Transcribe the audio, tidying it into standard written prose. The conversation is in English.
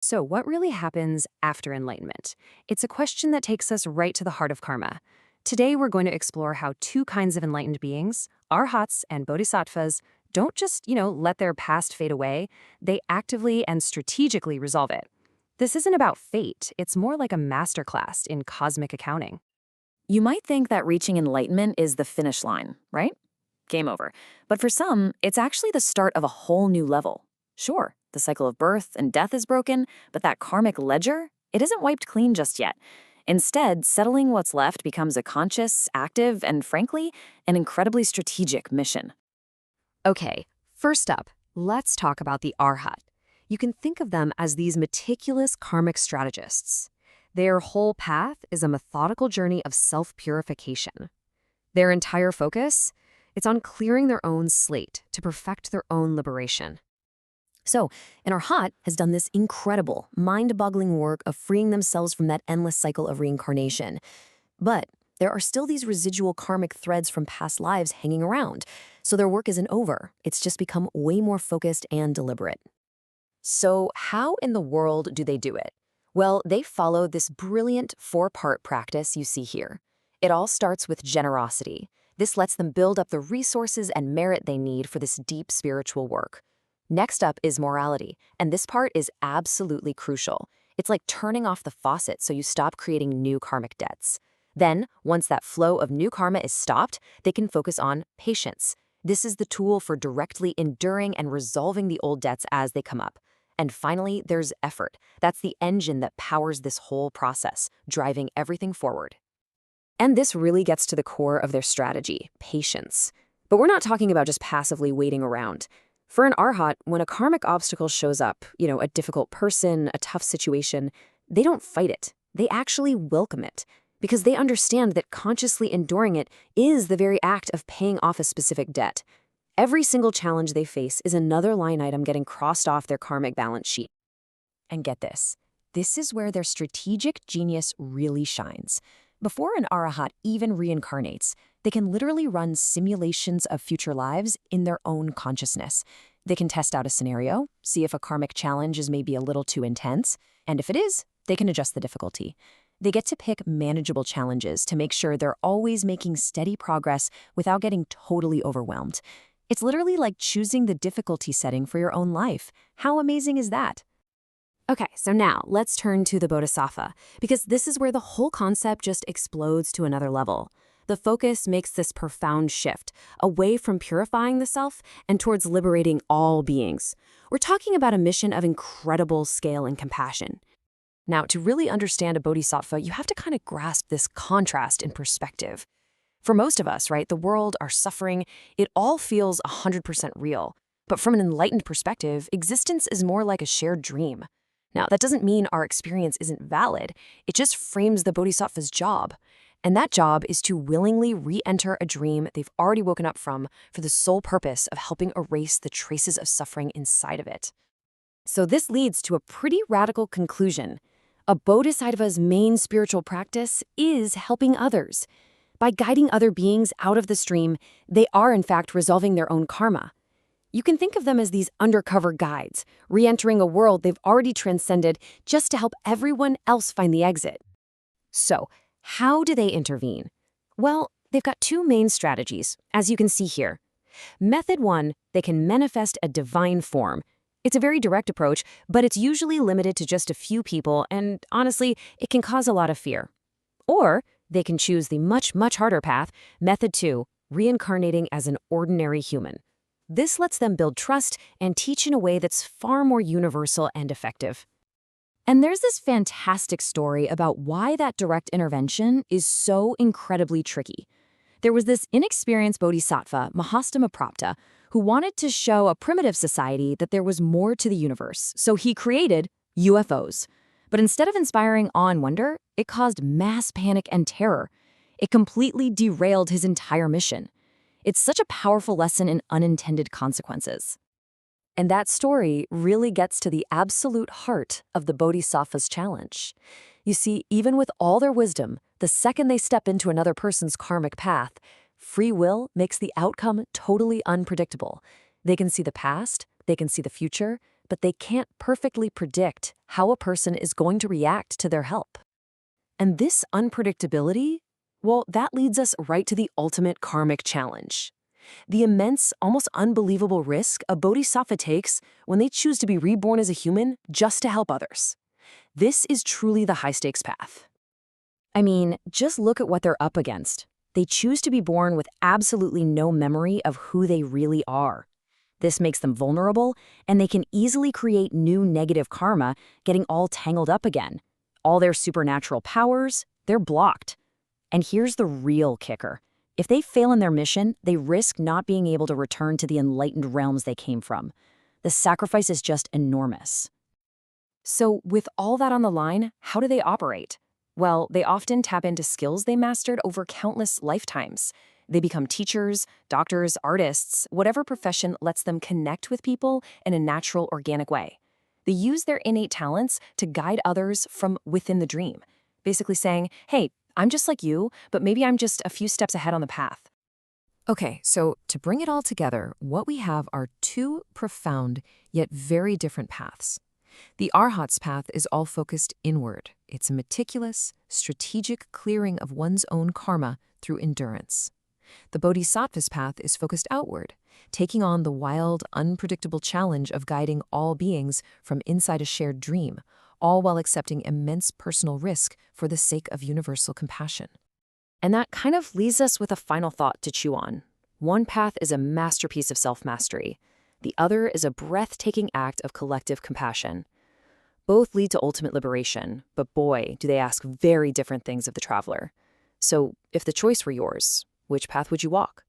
So, what really happens after enlightenment? It's a question that takes us right to the heart of karma. Today, we're going to explore how two kinds of enlightened beings, Arhats and Bodhisattvas, don't just, let their past fade away. They actively and strategically resolve it. This isn't about fate, it's more like a masterclass in cosmic accounting. You might think that reaching enlightenment is the finish line, right? Game over. But for some, it's actually the start of a whole new level. Sure, the cycle of birth and death is broken, but that karmic ledger, it isn't wiped clean just yet. Instead, settling what's left becomes a conscious, active, and frankly, an incredibly strategic mission. Okay, first up, let's talk about the Arhat. You can think of them as these meticulous karmic strategists. Their whole path is a methodical journey of self-purification. Their entire focus? It's on clearing their own slate to perfect their own liberation. So, an Arhat has done this incredible, mind-boggling work of freeing themselves from that endless cycle of reincarnation. But there are still these residual karmic threads from past lives hanging around, so their work isn't over. It's just become way more focused and deliberate. So, how in the world do they do it? Well, they follow this brilliant four-part practice you see here. It all starts with generosity. This lets them build up the resources and merit they need for this deep spiritual work. Next up is morality, and this part is absolutely crucial. It's like turning off the faucet so you stop creating new karmic debts. Then, once that flow of new karma is stopped, they can focus on patience. This is the tool for directly enduring and resolving the old debts as they come up. And finally, there's effort. That's the engine that powers this whole process, driving everything forward. And this really gets to the core of their strategy, patience. But we're not talking about just passively waiting around. For an Arhat, when a karmic obstacle shows up, a difficult person, a tough situation, they don't fight it. They actually welcome it, because they understand that consciously enduring it is the very act of paying off a specific debt. Every single challenge they face is another line item getting crossed off their karmic balance sheet. And get this is where their strategic genius really shines. Before an Arahat even reincarnates, they can literally run simulations of future lives in their own consciousness. They can test out a scenario, see if a karmic challenge is maybe a little too intense, and if it is, they can adjust the difficulty. They get to pick manageable challenges to make sure they're always making steady progress without getting totally overwhelmed. It's literally like choosing the difficulty setting for your own life. How amazing is that? Okay, so now let's turn to the Bodhisattva, because this is where the whole concept just explodes to another level. The focus makes this profound shift, away from purifying the self and towards liberating all beings. We're talking about a mission of incredible scale and compassion. Now, to really understand a bodhisattva, you have to kind of grasp this contrast in perspective. For most of us, right, the world, our suffering, it all feels 100% real. But from an enlightened perspective, existence is more like a shared dream. Now, that doesn't mean our experience isn't valid. It just frames the bodhisattva's job. And that job is to willingly re-enter a dream they've already woken up from for the sole purpose of helping erase the traces of suffering inside of it. So this leads to a pretty radical conclusion. A bodhisattva's main spiritual practice is helping others. By guiding other beings out of the stream, they are in fact resolving their own karma. You can think of them as these undercover guides, re-entering a world they've already transcended just to help everyone else find the exit. So, how do they intervene? Well, they've got two main strategies, as you can see here. Method 1, they can manifest a divine form. It's a very direct approach, but it's usually limited to just a few people, and honestly, it can cause a lot of fear. Or they can choose the much harder path, Method 2, reincarnating as an ordinary human. This lets them build trust and teach in a way that's far more universal and effective. And there's this fantastic story about why that direct intervention is so incredibly tricky. There was this inexperienced bodhisattva, Mahastamaprapta, who wanted to show a primitive society that there was more to the universe, so he created UFOs. But instead of inspiring awe and wonder, it caused mass panic and terror. It completely derailed his entire mission. It's such a powerful lesson in unintended consequences. And that story really gets to the absolute heart of the Bodhisattva's challenge. You see, even with all their wisdom, the second they step into another person's karmic path, free will makes the outcome totally unpredictable. They can see the past, they can see the future, but they can't perfectly predict how a person is going to react to their help. And this unpredictability, well, that leads us right to the ultimate karmic challenge. The immense, almost unbelievable risk a bodhisattva takes when they choose to be reborn as a human just to help others. This is truly the high-stakes path. I mean, just look at what they're up against. They choose to be born with absolutely no memory of who they really are. This makes them vulnerable, and they can easily create new negative karma, getting all tangled up again. All their supernatural powers, they're blocked. And here's the real kicker. If they fail in their mission, they risk not being able to return to the enlightened realms they came from. The sacrifice is just enormous. So, with all that on the line, how do they operate? Well, they often tap into skills they mastered over countless lifetimes. They become teachers, doctors, artists, whatever profession lets them connect with people in a natural, organic way. They use their innate talents to guide others from within the dream, basically saying, hey, I'm just like you, but maybe I'm just a few steps ahead on the path. Okay, so to bring it all together, what we have are two profound yet very different paths. The Arhats path is all focused inward. It's a meticulous, strategic clearing of one's own karma through endurance. The Bodhisattvas path is focused outward, taking on the wild, unpredictable challenge of guiding all beings from inside a shared dream, all while accepting immense personal risk for the sake of universal compassion. And that kind of leaves us with a final thought to chew on. One path is a masterpiece of self-mastery. The other is a breathtaking act of collective compassion. Both lead to ultimate liberation, but boy, do they ask very different things of the traveler. So, if the choice were yours, which path would you walk?